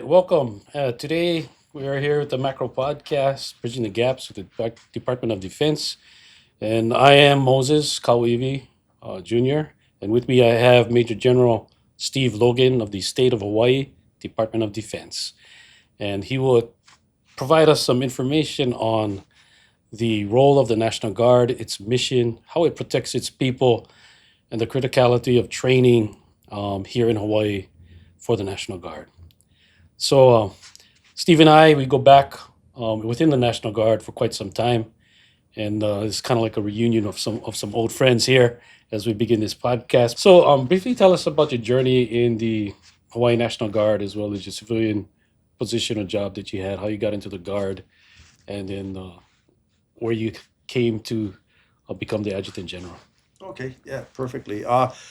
welcome. Today we are here with the Macro Podcast, Bridging the Gaps with the Department of Defense. And I am Moses Kawivi Jr. And with me I have Major General Steve Logan of the State of Hawaii Department of Defense. And he will provide us some information on the role of the National Guard, its mission, how it protects its people, and the criticality of training here in Hawaii for the National Guard. So, Steve and I, we go back within the National Guard for quite some time, and it's kind of like a reunion of some old friends here as we begin this podcast. So, briefly tell us about your journey in the Hawaii National Guard, as well as your civilian position or job that you had, how you got into the Guard, and then where you came to become the Adjutant General. Okay, yeah, perfectly.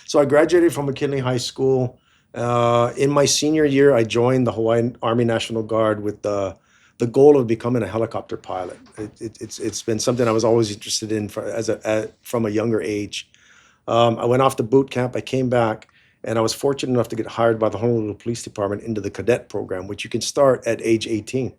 So I graduated from McKinley High School. In my senior year, I joined the Hawaiian Army National Guard with the goal of becoming a helicopter pilot. It's been something I was always interested in from a younger age. I went off to boot camp. I came back, and I was fortunate enough to get hired by the Honolulu Police Department into the cadet program, which you can start at age 18.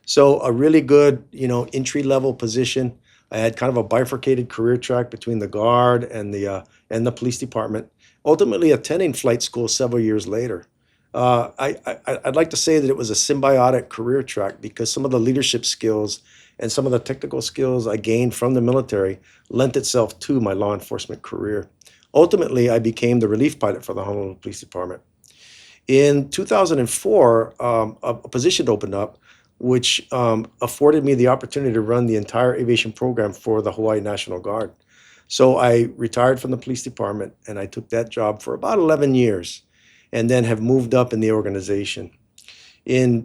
So a really good, entry level position. I had kind of a bifurcated career track between the Guard and the police department. Ultimately, attending flight school several years later. I'd like to say that it was a symbiotic career track because some of the leadership skills and some of the technical skills I gained from the military lent itself to my law enforcement career. Ultimately, I became the relief pilot for the Honolulu Police Department. In 2004, a position opened up which afforded me the opportunity to run the entire aviation program for the Hawaii National Guard. So I retired from the police department and I took that job for about 11 years and then have moved up in the organization. In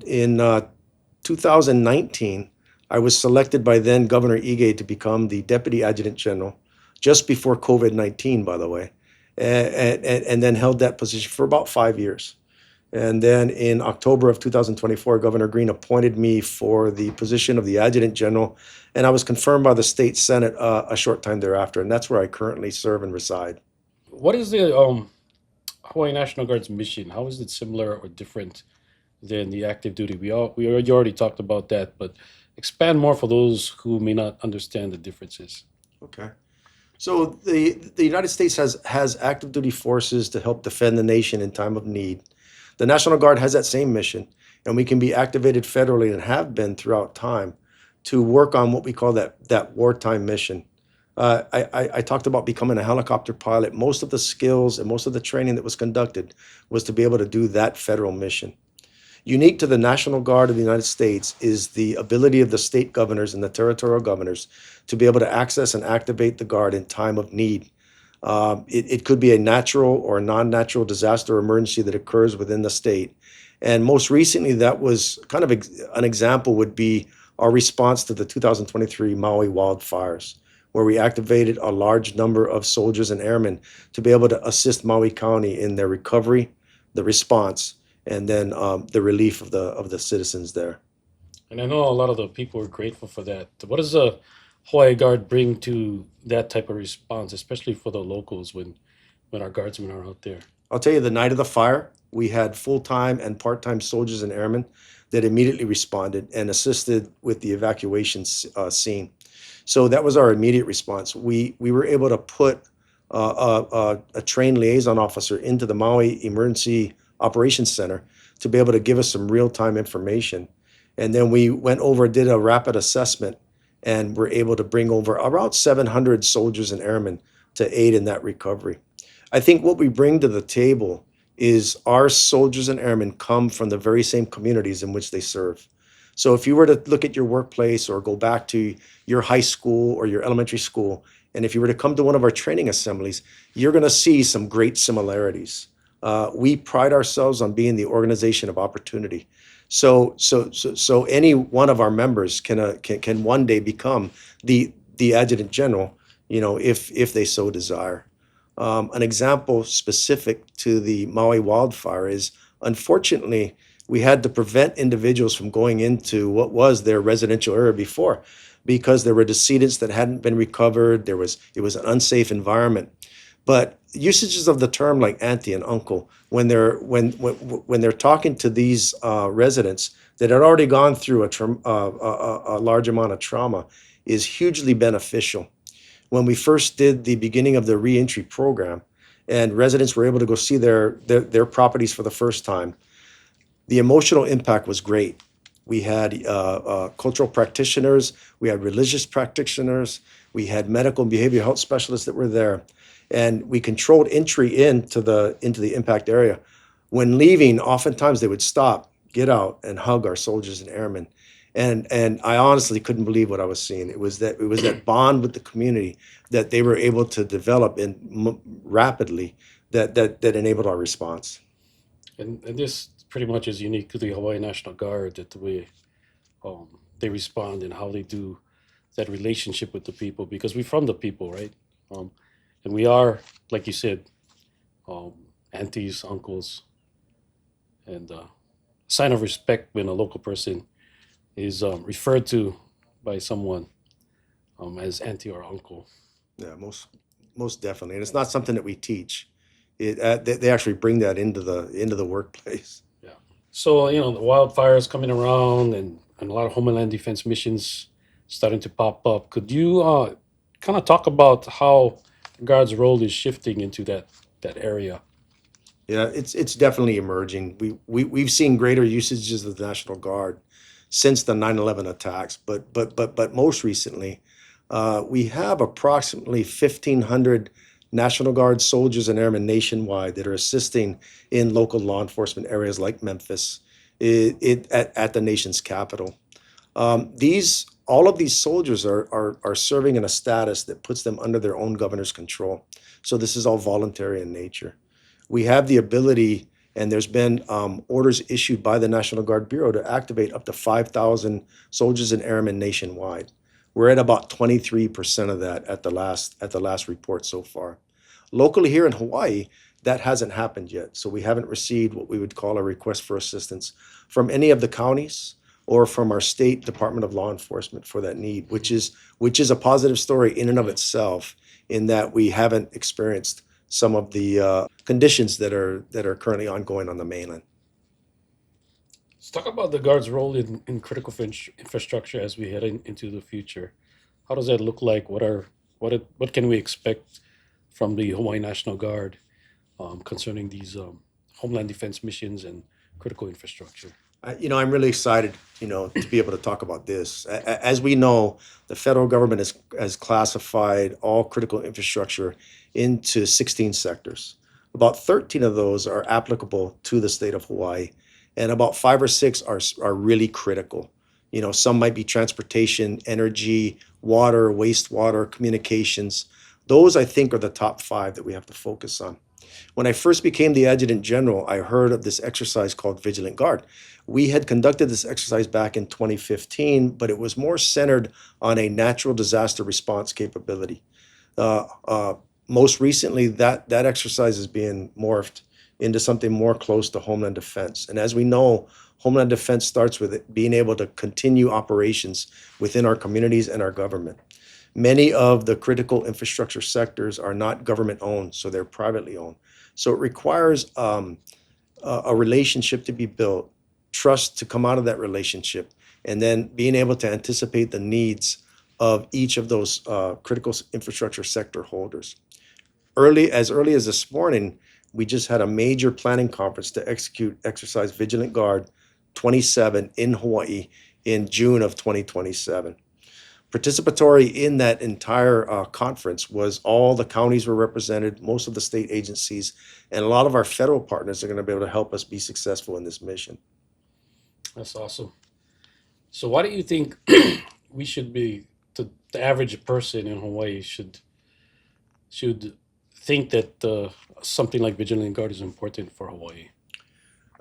2019, I was selected by then Governor Ige to become the Deputy Adjutant General, just before COVID-19, by the way, and then held that position for about 5 years. And then in October of 2024, Governor Green appointed me for the position of the Adjutant General, and I was confirmed by the State Senate a short time thereafter, and that's where I currently serve and reside. What is the Hawaii National Guard's mission? How is it similar or different than the active duty? You already talked about that, but expand more for those who may not understand the differences. Okay. So the United States has active duty forces to help defend the nation in time of need. The National Guard has that same mission, and we can be activated federally and have been throughout time to work on what we call that wartime mission. I talked about becoming a helicopter pilot. Most of the skills and most of the training that was conducted was to be able to do that federal mission. Unique to the National Guard of the United States is the ability of the state governors and the territorial governors to be able to access and activate the Guard in time of need. It could be a natural or a non-natural disaster or emergency that occurs within the state. And most recently, that was kind of an example would be our response to the 2023 Maui wildfires, where we activated a large number of soldiers and airmen to be able to assist Maui County in their recovery, the response, and then the relief of the citizens there. And I know a lot of the people are grateful for that. What does the Hawaii Guard bring to that type of response, especially for the locals when our guardsmen are out there? I'll tell you, the night of the fire, we had full-time and part-time soldiers and airmen that immediately responded and assisted with the evacuation scene. So that was our immediate response. We were able to put a trained liaison officer into the Maui Emergency Operations Center to be able to give us some real-time information. And then we went over, did a rapid assessment, and were able to bring over around 700 soldiers and airmen to aid in that recovery. I think what we bring to the table is our soldiers and airmen come from the very same communities in which they serve. So if you were to look at your workplace or go back to your high school or your elementary school, and if you were to come to one of our training assemblies, you're going to see some great similarities. We pride ourselves on being the organization of opportunity. So any one of our members can one day become the Adjutant General, if they so desire. An example specific to the Maui wildfire is, unfortunately, we had to prevent individuals from going into what was their residential area before, because there were decedents that hadn't been recovered. It was an unsafe environment. But usages of the term like auntie and uncle when when they're talking to these residents that had already gone through a large amount of trauma is hugely beneficial. When we first did the beginning of the reentry program, and residents were able to go see their properties for the first time, the emotional impact was great. We had cultural practitioners, we had religious practitioners, we had medical and behavioral health specialists that were there, and we controlled entry into the impact area. When leaving, oftentimes they would stop, get out, and hug our soldiers and airmen. And I honestly couldn't believe what I was seeing. It was that bond with the community that they were able to develop rapidly that enabled our response. And this pretty much is unique to the Hawaii National Guard, that the way they respond and how they do that relationship with the people, because we're from the people, right? Um, and we are, like you said, um, aunties, uncles, and sign of respect when a local person is referred to by someone as auntie or uncle. Yeah, most definitely, and it's not something that we teach. They actually bring that into the workplace. Yeah. So the wildfires coming around, and a lot of homeland defense missions starting to pop up. Could you kind of talk about how the Guard's role is shifting into that area? Yeah, it's definitely emerging. We've seen greater usages of the National Guard since the 9/11 attacks, but most recently, we have approximately 1,500 National Guard soldiers and airmen nationwide that are assisting in local law enforcement areas like Memphis, at the nation's capital. These All of these soldiers are serving in a status that puts them under their own governor's control. So this is all voluntary in nature. We have the ability, and there's been orders issued by the National Guard Bureau to activate up to 5,000 soldiers and airmen nationwide. We're at about 23% of that at the last report so far. Locally here in Hawaii, that hasn't happened yet. So we haven't received what we would call a request for assistance from any of the counties or from our state Department of Law Enforcement for that need, which is a positive story in and of itself, in that we haven't experienced some of the conditions that are currently ongoing on the mainland. Let's talk about the Guard's role in critical infrastructure as we head into the future. How does that look like? What can we expect from the Hawaii National Guard concerning these homeland defense missions and critical infrastructure? I'm really excited, to be able to talk about this. As we know, the federal government has classified all critical infrastructure into 16 sectors. About 13 of those are applicable to the state of Hawaii, and about five or six are really critical. Some might be transportation, energy, water, wastewater, communications. Those, I think, are the top five that we have to focus on. When I first became the Adjutant General, I heard of this exercise called Vigilant Guard. We had conducted this exercise back in 2015, but it was more centered on a natural disaster response capability. Uh, uh, Most recently, that exercise is being morphed into something more close to Homeland Defense. And as we know, Homeland Defense starts with it being able to continue operations within our communities and our government. Many of the critical infrastructure sectors are not government owned, so they're privately owned. So it requires a relationship to be built, trust to come out of that relationship, and then being able to anticipate the needs of each of those critical infrastructure sector holders. As early as this morning, we just had a major planning conference to execute Exercise Vigilant Guard 27 in Hawaii in June of 2027. Participatory in that entire conference was all the counties were represented, most of the state agencies, and a lot of our federal partners are going to be able to help us be successful in this mission. That's awesome. So why do you think we should be the average person in Hawaii should think that something like Vigilant Guard is important for Hawaii?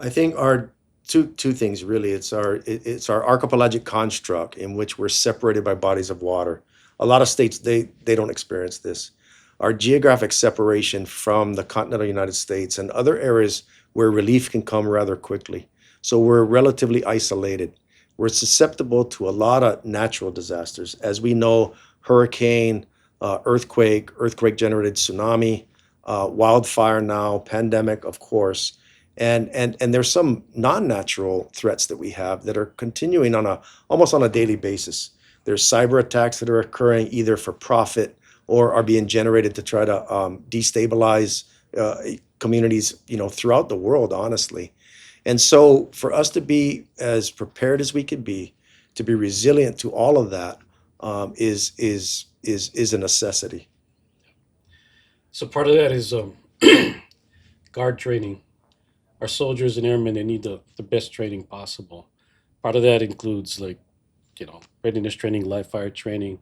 I think our two things really. It's our archipelagic construct in which we're separated by bodies of water. A lot of states they don't experience this. Our geographic separation from the continental United States and other areas where relief can come rather quickly. So we're relatively isolated. We're susceptible to a lot of natural disasters. As we know, hurricane, earthquake generated tsunami, wildfire now, pandemic, of course, and there's some non-natural threats that we have that are continuing on a almost on a daily basis. There's cyber attacks that are occurring either for profit or are being generated to try to destabilize communities, throughout the world, honestly. And so, for us to be as prepared as we could be, to be resilient to all of that, is a necessity. So part of that is guard training. Our soldiers and airmen, they need the best training possible. Part of that includes like, readiness training, live fire training,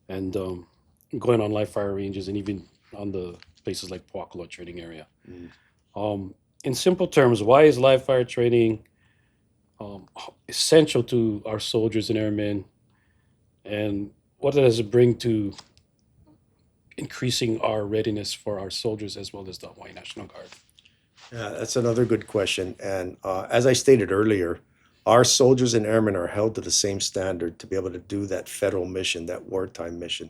and going on live fire ranges and even on the places like Puakalo training area. Mm. In simple terms, why is live fire training essential to our soldiers and airmen, and what does it bring to increasing our readiness for our soldiers as well as the Hawaii National Guard? Yeah, that's another good question. And as I stated earlier, our soldiers and airmen are held to the same standard to be able to do that federal mission, that wartime mission.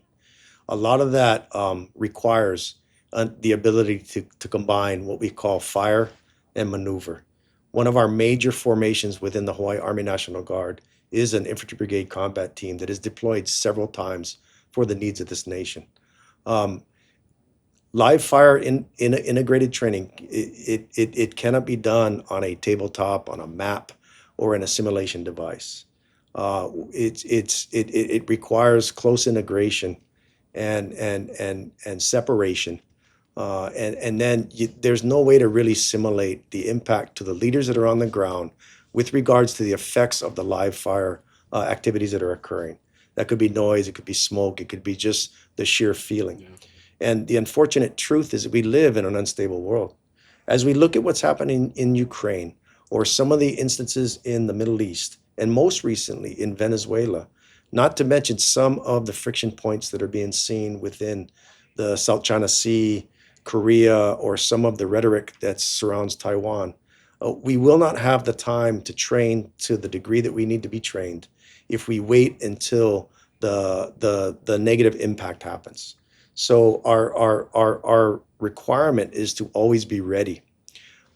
A lot of that requires the ability to combine what we call fire and maneuver. One of our major formations within the Hawaii Army National Guard is an infantry brigade combat team that is deployed several times for the needs of this nation. Um, Live fire in integrated training, it cannot be done on a tabletop, on a map, or in a simulation device. It requires close integration and separation. And then there's no way to really simulate the impact to the leaders that are on the ground with regards to the effects of the live fire activities that are occurring. That could be noise, it could be smoke, it could be just the sheer feeling. Yeah. And the unfortunate truth is that we live in an unstable world. As we look at what's happening in Ukraine or some of the instances in the Middle East, and most recently in Venezuela, not to mention some of the friction points that are being seen within the South China Sea, Korea, or some of the rhetoric that surrounds Taiwan, we will not have the time to train to the degree that we need to be trained if we wait until the negative impact happens. So our requirement is to always be ready.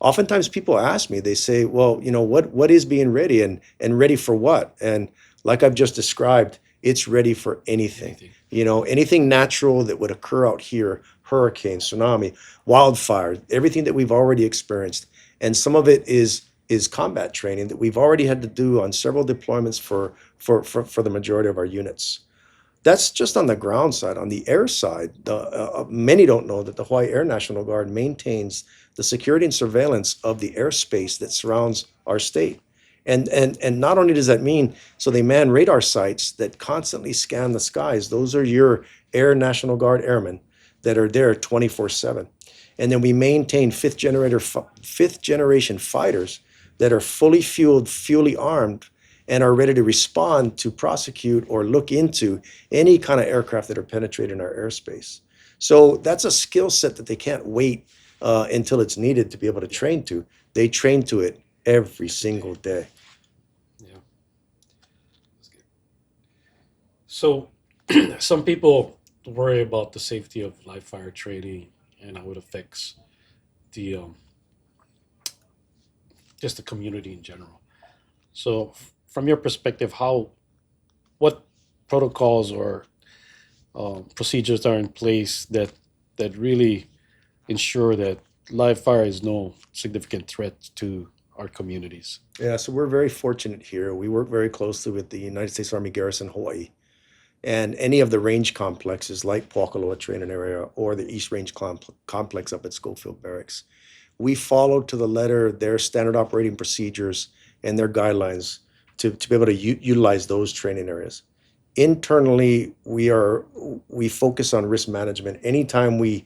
Oftentimes people ask me, they say, well, what is being ready and ready for what? And like I've just described, it's ready for anything. Anything. Anything natural that would occur out here, hurricane, tsunami, wildfire, everything that we've already experienced. And some of it is combat training that we've already had to do on several deployments for the majority of our units. That's just on the ground side. On the air side, many don't know that the Hawaii Air National Guard maintains the security and surveillance of the airspace that surrounds our state. And not only does that mean, so they man radar sites that constantly scan the skies. Those are your Air National Guard airmen that are there 24/7. And then we maintain fifth generation fighters that are fully fueled, fully armed, and are ready to respond to prosecute or look into any kind of aircraft that are penetrating our airspace. So that's a skill set that they can't wait until it's needed to be able to train to. They train to it every single day. Yeah. So some people worry about the safety of live fire training and how it affects the just the community in general. So from your perspective, what protocols or procedures are in place that really ensure that live fire is no significant threat to our communities? Yeah, so we're very fortunate here. We work very closely with the United States Army Garrison Hawaii and any of the range complexes like Puakaloa Training Area or the East Range Complex up at Schofield Barracks. We follow to the letter their standard operating procedures and their guidelines to be able to utilize those training areas. Internally, we focus on risk management anytime we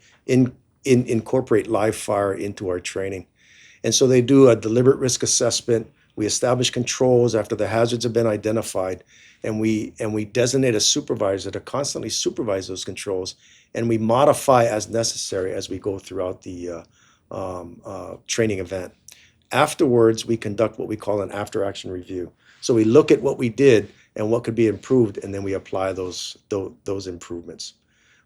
incorporate live fire into our training. And so they do a deliberate risk assessment. We establish controls after the hazards have been identified, and we designate a supervisor to constantly supervise those controls, and we modify as necessary as we go throughout the training event. Afterwards, we conduct what we call an after-action review. So we look at what we did and what could be improved, and then we apply those improvements.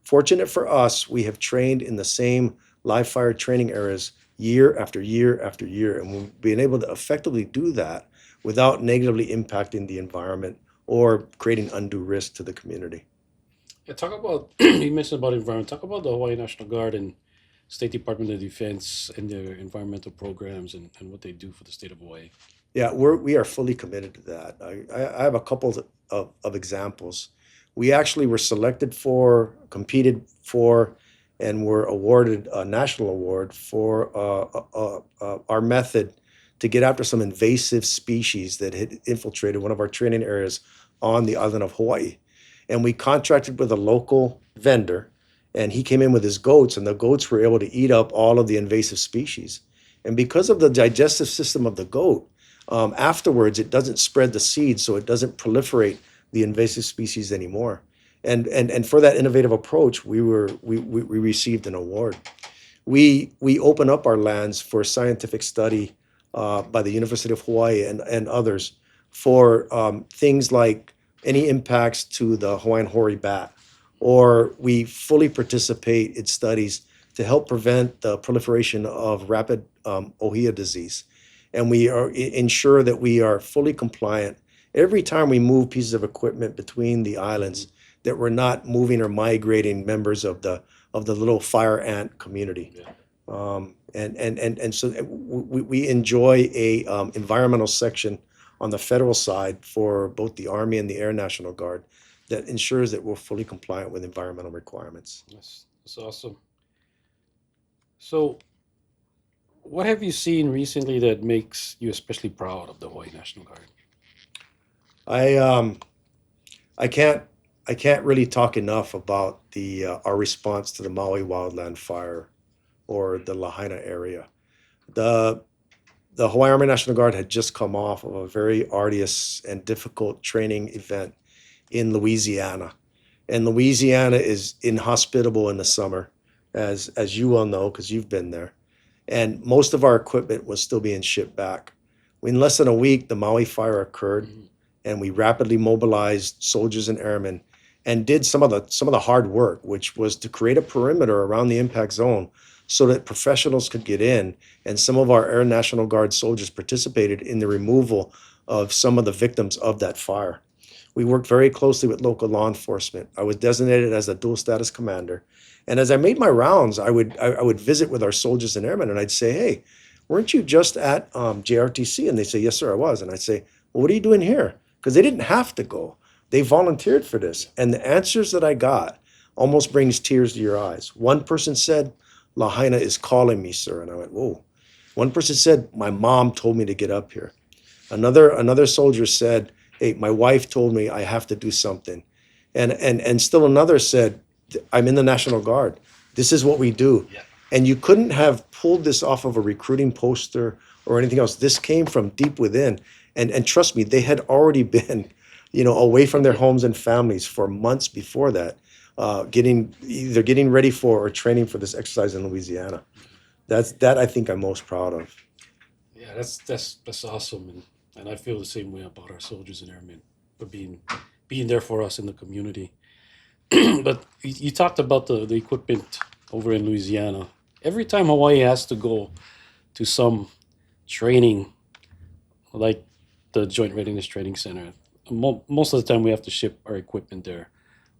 Fortunate for us, we have trained in the same live fire training areas year after year after year. And we've been able to effectively do that without negatively impacting the environment or creating undue risk to the community. Yeah, talk about you mentioned about environment. Talk about the Hawaii National Guard and State Department of Defense and their environmental programs and what they do for the state of Hawaii. Yeah, we are fully committed to that. I have a couple of examples. We actually were selected for, competed for, and were awarded a national award for our method to get after some invasive species that had infiltrated one of our training areas on the island of Hawaii. And we contracted with a local vendor, and he came in with his goats, and the goats were able to eat up all of the invasive species. And because of the digestive system of the goat, afterwards it doesn't spread the seeds, so it doesn't proliferate the invasive species anymore. And for that innovative approach, we received an award. We open up our lands for scientific study by the University of Hawaii and others for things like any impacts to the Hawaiian hoary bat, or we fully participate in studies to help prevent the proliferation of rapid ohia disease. And we ensure that we are fully compliant every time we move pieces of equipment between the islands, that we're not moving or migrating members of the little fire ant community. Yeah. And so we enjoy a environmental section on the federal side for both the Army and the Air National Guard that ensures that we're fully compliant with environmental requirements. That's awesome. So, what have you seen recently that makes you especially proud of the Hawaii National Guard? I I can't I can't really talk enough about the our response to the Maui wildland fire or the Lahaina area. The the Hawaii Army National Guard had just come off of a very arduous and difficult training event in Louisiana. And Louisiana is inhospitable in the summer, as you well know, because you've been there. And most of our equipment was still being shipped back. In less than a week, the Maui fire occurred, Mhm. and we rapidly mobilized soldiers and airmen and did some of the hard work, which was to create a perimeter around the impact zone so that professionals could get in. And some of our Air National Guard soldiers participated in the removal of some of the victims of that fire. We worked very closely with local law enforcement. I was designated as a dual status commander. And as I made my rounds, I would visit with our soldiers and airmen, and I'd say, "Hey, weren't you just at JRTC?" And they say, "Yes, sir, I was." And I'd say, "Well, what are you doing here?" Because they didn't have to go. They volunteered for this. And the answers that I got almost brings tears to your eyes. One person said, "Lahaina is calling me, sir." And I went, "Whoa." One person said, "My mom told me to get up here." Another soldier said, "Hey, my wife told me I have to do something." And still another said, "I'm in the National Guard. This is what we do." Yeah. And you couldn't have pulled this off of a recruiting poster or anything else. This came from deep within. And trust me, they had already been, away from their homes and families for months before that, getting ready for or training for this exercise in Louisiana. That I think I'm most proud of. Yeah, that's awesome, and I feel the same way about our soldiers and airmen for being there for us in the community. But you talked about the equipment over in Louisiana. Every time Hawaii has to go to some training, like the Joint Readiness Training Center, most of the time we have to ship our equipment there.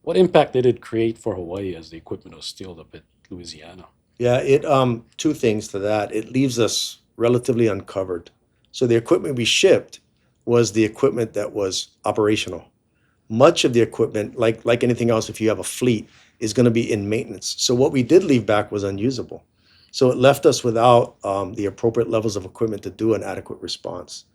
What impact did it create for Hawaii as the equipment was still up at Louisiana? Yeah, it two things to that. It leaves us relatively uncovered. So the equipment we shipped was the equipment that was operational. Much of the equipment, like anything else, if you have a fleet, is going to be in maintenance. So what we did leave back was unusable. So it left us without the appropriate levels of equipment to do an adequate response.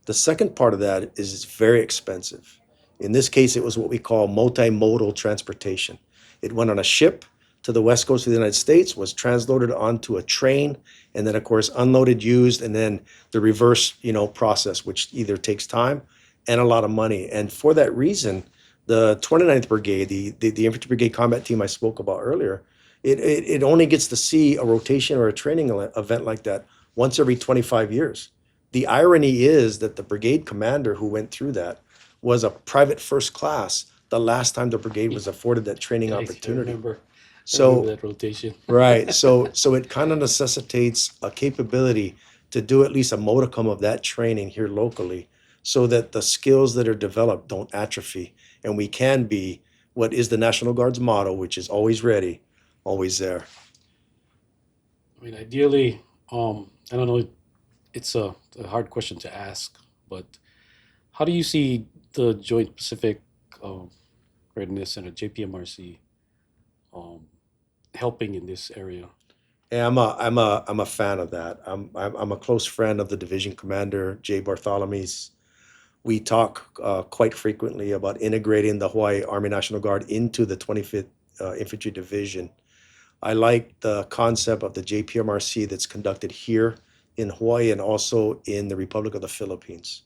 The second part of that is it's very expensive. In this case, it was what we call multimodal transportation. It went on a ship to the west coast of the United States, was transloaded onto a train, and then of course unloaded, used, and then the reverse, process, which either takes time and a lot of money. And for that reason, the 29th Brigade, the Infantry Brigade Combat Team I spoke about earlier, it only gets to see a rotation or a training event like that once every 25 years. The irony is that the brigade commander who went through that was a private first class the last time the brigade was afforded that training I opportunity. remember. I remember So that rotation. right. So it kind of necessitates a capability to do at least a modicum of that training here locally so that the skills that are developed don't atrophy and we can be what is the National Guard's motto, which is always ready, always there. I mean, ideally, I don't know, it's a hard question to ask, but how do you see the Joint Pacific um, Readiness Center, JPMRC, um, helping in this area? And I'm a fan of that. I'm a close friend of the division commander, Jay Bartholomew's. We talk quite frequently about integrating the Hawaii Army National Guard into the 25th Infantry Division. I like the concept of the JPMRC that's conducted here in Hawaii and also in the Republic of the Philippines.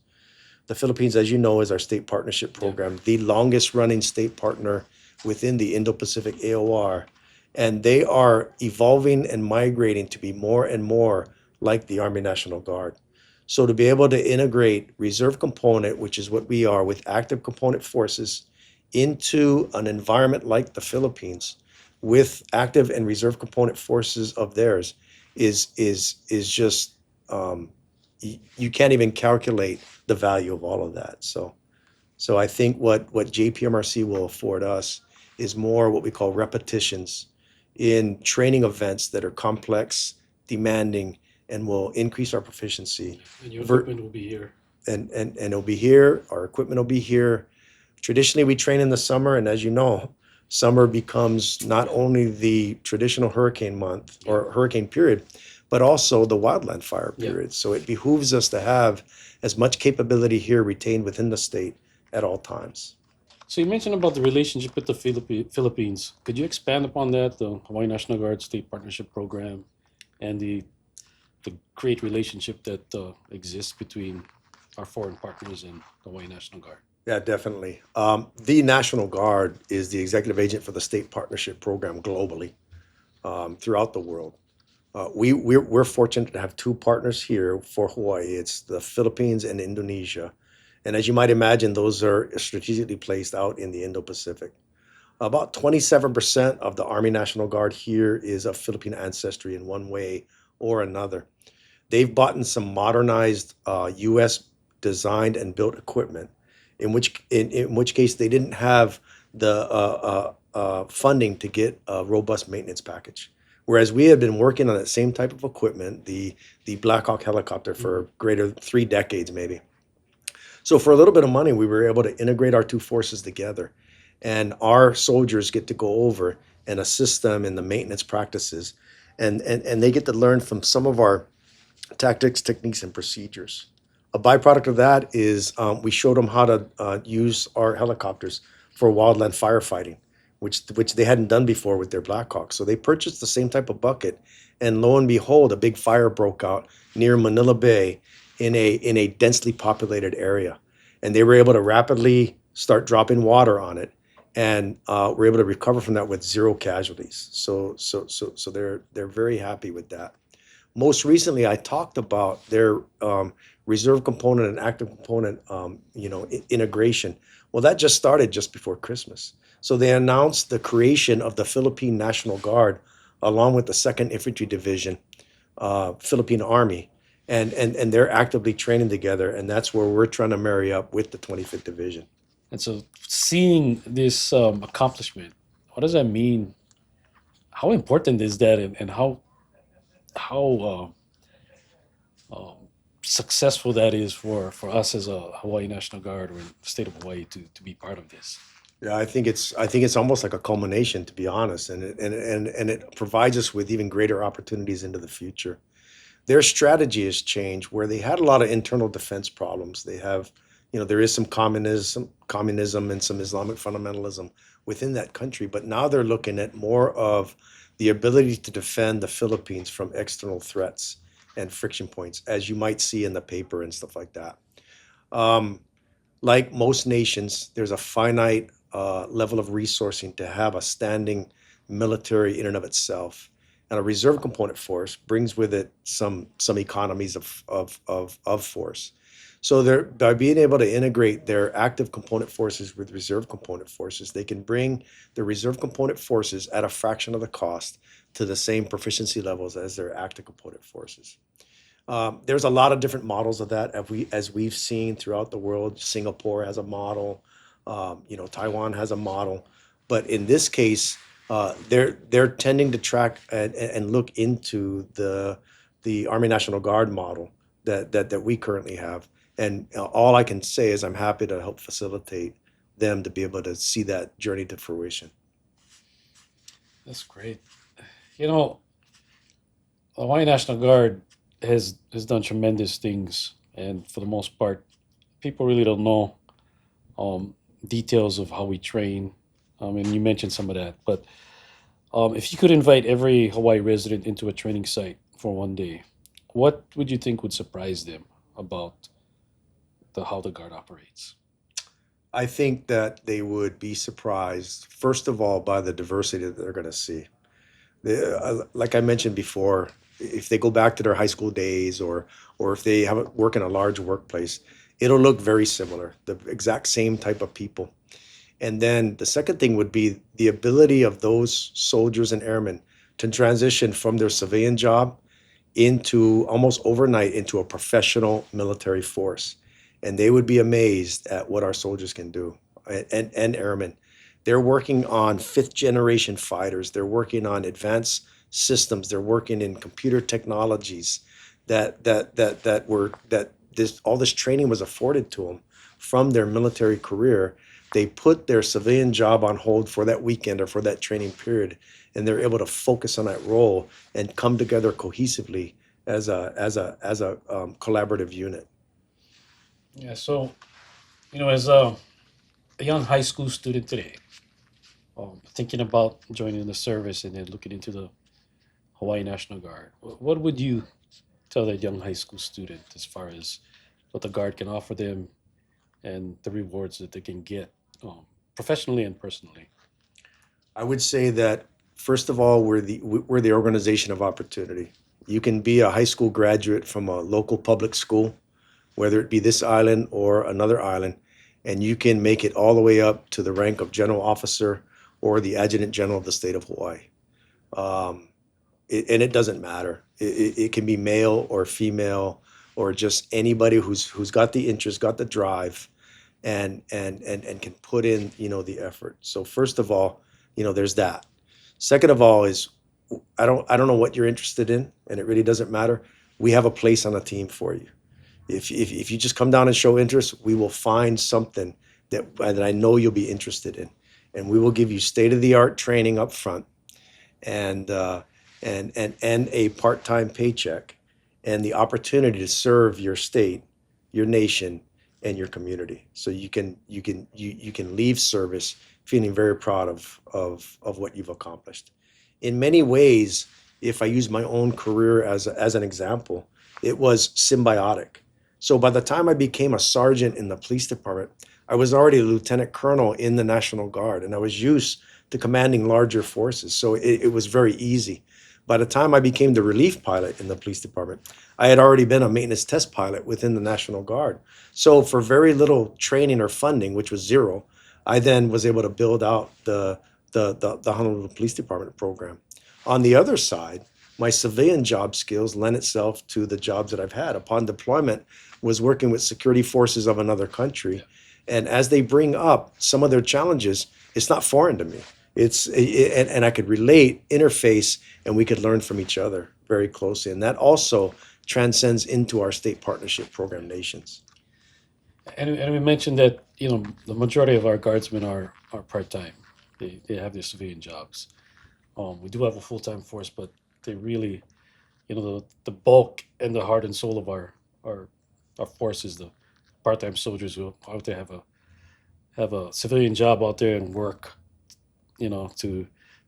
The Philippines, as you know, is our state partnership Yeah. program, the longest running state partner within the Indo Pacific AOR. And they are evolving and migrating to be more and more like the Army National Guard. So to be able to integrate reserve component, which is what we are, with active component forces into an environment like the Philippines with active and reserve component forces of theirs is just you can't even calculate the value of all of that. So I think what JPMRC will afford us is more what we call repetitions in training events that are complex, demanding, and will increase our proficiency. And your Ver- equipment will be here. and it'll be here. Our equipment will be here. Traditionally, we train in the summer, and as you know, summer becomes not only the traditional hurricane month or hurricane period, but also the wildland fire Yeah. period. So it behooves us to have as much capability here retained within the state at all times. So you mentioned about the relationship with the Philippines. Could you expand upon that, the Hawaii National Guard State Partnership Program, and the great relationship that exists between our foreign partners and the Hawaii National Guard? Yeah, definitely. The National Guard is the executive agent for the state partnership program globally throughout the world. We're fortunate to have two partners here for Hawaii. It's the Philippines and Indonesia. And as you might imagine, those are strategically placed out in the Indo-Pacific. About 27% of the Army National Guard here is of Philippine ancestry in one way or another. They've bought in some modernized U.S. designed and built equipment, in which case they didn't have the funding to get a robust maintenance package. Whereas we had been working on that same type of equipment, the Black Hawk helicopter, for greater 3 decades maybe. So for a little bit of money, we were able to integrate our two forces together, and our soldiers get to go over and assist them in the maintenance practices, and they get to learn from some of our tactics, techniques, and procedures. A byproduct of that is we showed them how to use our helicopters for wildland firefighting, which they hadn't done before with their Blackhawks. So they purchased the same type of bucket, and lo and behold, a big fire broke out near Manila Bay in a densely populated area, and they were able to rapidly start dropping water on it, and were able to recover from that with zero casualties. So they're very happy with that. Most recently, I talked about their reserve component and active component, integration. Well, that just started just before Christmas. So they announced the creation of the Philippine National Guard, along with the Second Infantry Division, Philippine Army, and they're actively training together, and that's where we're trying to marry up with the 25th Division. And so, seeing this accomplishment, what does that mean? How important is that, and how successful that is for us as a Hawaii National Guard or in the state of Hawaii to be part of this? Yeah, I think it's almost like a culmination, to be honest, and it provides us with even greater opportunities into the future. Their strategy has changed where they had a lot of internal defense problems. They have, there is some communism and some Islamic fundamentalism within that country, but now they're looking at more of the ability to defend the Philippines from external threats and friction points, as you might see in the paper and stuff like that. Um, like most nations, there's a finite level of resourcing to have a standing military in and of itself. And a reserve component force brings with it some economies of force. So they're by being able to integrate their active component forces with reserve component forces, they can bring the reserve component forces at a fraction of the cost to the same proficiency levels as their active component forces. There's a lot of different models of that as we've seen throughout the world. Singapore has a model, Taiwan has a model, but in this case, they're tending to track and look into the Army National Guard model that we currently have. And all I can say is I'm happy to help facilitate them to be able to see that journey to fruition. That's great. You know, the Hawaiian National Guard has done tremendous things, and for the most part, people really don't know um, details of how we train. And you mentioned some of that, but if you could invite every Hawaii resident into a training site for one day, what would you think would surprise them about how the guard operates? I think that they would be surprised, first of all, by the diversity that they're going to see. Like I mentioned before, if they go back to their high school days or if they have work in a large workplace, it'll look very similar, the exact same type of people. And then the second thing would be the ability of those soldiers and airmen to transition from their civilian job into almost overnight into a professional military force. And they would be amazed at what our soldiers can do and airmen. They're working on fifth generation fighters. They're working on advanced systems. They're working in computer technologies that this all this training was afforded to them from their military career. They put their civilian job on hold for that weekend or for that training period, and they're able to focus on that role and come together cohesively as a collaborative unit. Yeah, so as a young high school student today, thinking about joining the service and then looking into the Hawaii National Guard, what would you tell that young high school student as far as what the Guard can offer them and the rewards that they can get professionally and personally? I would say that first of all, we're the organization of opportunity. You can be a high school graduate from a local public school, whether it be this island or another island, and you can make it all the way up to the rank of general officer or the adjutant general of the state of Hawaii. Um, and it doesn't matter. It can be male or female or just anybody who's got the interest, got the drive, and can put in the effort. So first of all, there's that. Second of all is I don't know what you're interested in, and it really doesn't matter. We have a place on the team for you. If you just come down and show interest, we will find something that I know you'll be interested in, and we will give you state of the art training up front, and and a part time paycheck, and the opportunity to serve your state, your nation, and your community. So you can leave service feeling very proud of what you've accomplished. In many ways, if I use my own career as an example, it was symbiotic. So by the time I became a sergeant in the police department, I was already a lieutenant colonel in the National Guard, and I was used to commanding larger forces. So it was very easy. By the time I became the relief pilot in the police department, I had already been a maintenance test pilot within the National Guard. So for very little training or funding, which was zero, I then was able to build out the Honolulu Police Department program. On the other side, my civilian job skills lend itself to the jobs that I've had. Upon deployment, was working with security forces of another country, and as they bring up some of their challenges, it's not foreign to me. And I could relate, interface, and we could learn from each other very closely. And that also transcends into our state partnership program nations. And we mentioned that the majority of our guardsmen are part time. They have their civilian jobs. We do have a full time force, but they really the bulk and the heart and soul of our our force is the part time soldiers who out there have a civilian job out there and work to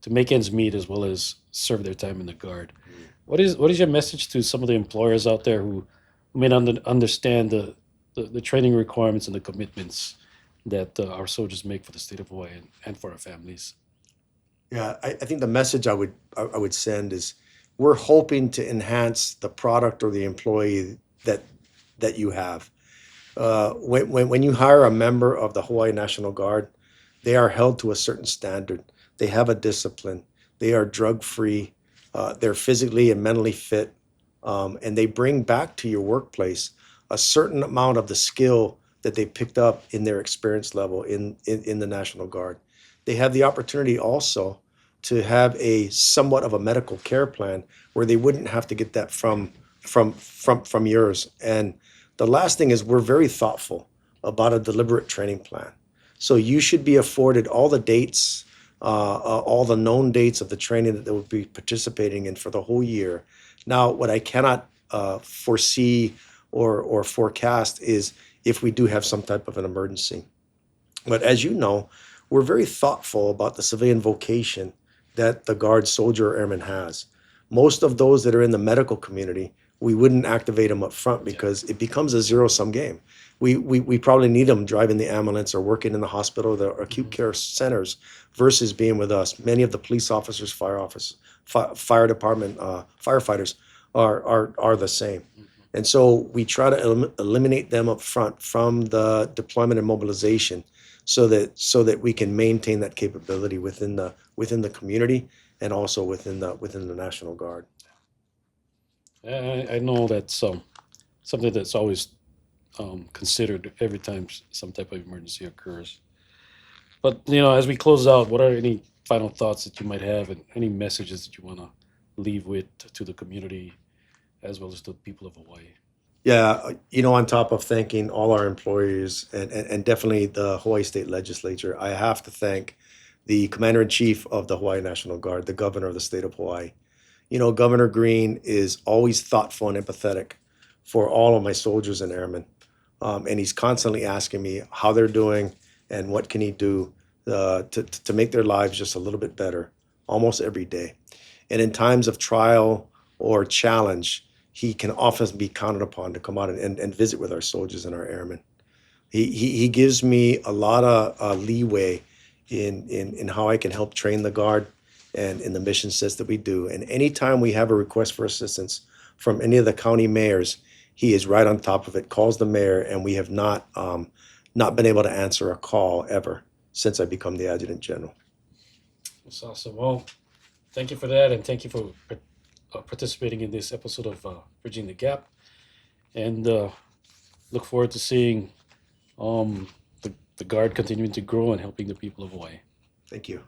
make ends meet as well as serve their time in the guard. What is your message to some of the employers out there who may not understand the training requirements and the commitments that our soldiers make for the state of Hawaii and for our families? Yeah, I think the message I would send is we're hoping to enhance the product or the employee that you have. When you hire a member of the Hawaii National Guard, they are held to a certain standard. They have a discipline. They are drug free. They're physically and mentally fit, and they bring back to your workplace a certain amount of the skill that they picked up in their experience level in the National Guard. They have the opportunity also to have a somewhat of a medical care plan where they wouldn't have to get that from yours. And the last thing is we're very thoughtful about a deliberate training plan. So you should be afforded all the dates, all the known dates of the training that they will be participating in for the whole year. Now, what I cannot foresee or forecast is if we do have some type of an emergency. But as you know, we're very thoughtful about the civilian vocation that the Guard soldier or airman has. Most of those that are in the medical community, we wouldn't activate them up front because it becomes a zero-sum game. We probably need them driving the ambulance or working in the hospital, the acute care centers, versus being with us. Many of the police officers, fire department, firefighters are the same. And so we try to eliminate them up front from the deployment and mobilization so that we can maintain that capability within the community and also within the National Guard. I know that's something that's always considered every time some type of emergency occurs. But as we close out, what are any final thoughts that you might have, and any messages that you want to leave with to the community as well as the people of Hawaii? Yeah, on top of thanking all our employees and definitely the Hawaii State Legislature, I have to thank the Commander in Chief of the Hawaii National Guard, the Governor of the state of Hawaii. Governor Green is always thoughtful and empathetic for all of my soldiers and airmen. And he's constantly asking me how they're doing and what can he do to make their lives just a little bit better almost every day. And in times of trial or challenge, he can often be counted upon to come out and visit with our soldiers and our airmen. He gives me a lot of leeway in how I can help train the Guard and in the mission sets that we do. And anytime we have a request for assistance from any of the county mayors, he is right on top of it, calls the mayor, and we have not been able to answer a call ever since I become the Adjutant General. That's awesome. Well, thank you for that, and thank you for participating in this episode of Bridging the Gap. And look forward to seeing the Guard continuing to grow and helping the people of Hawaii. Thank you.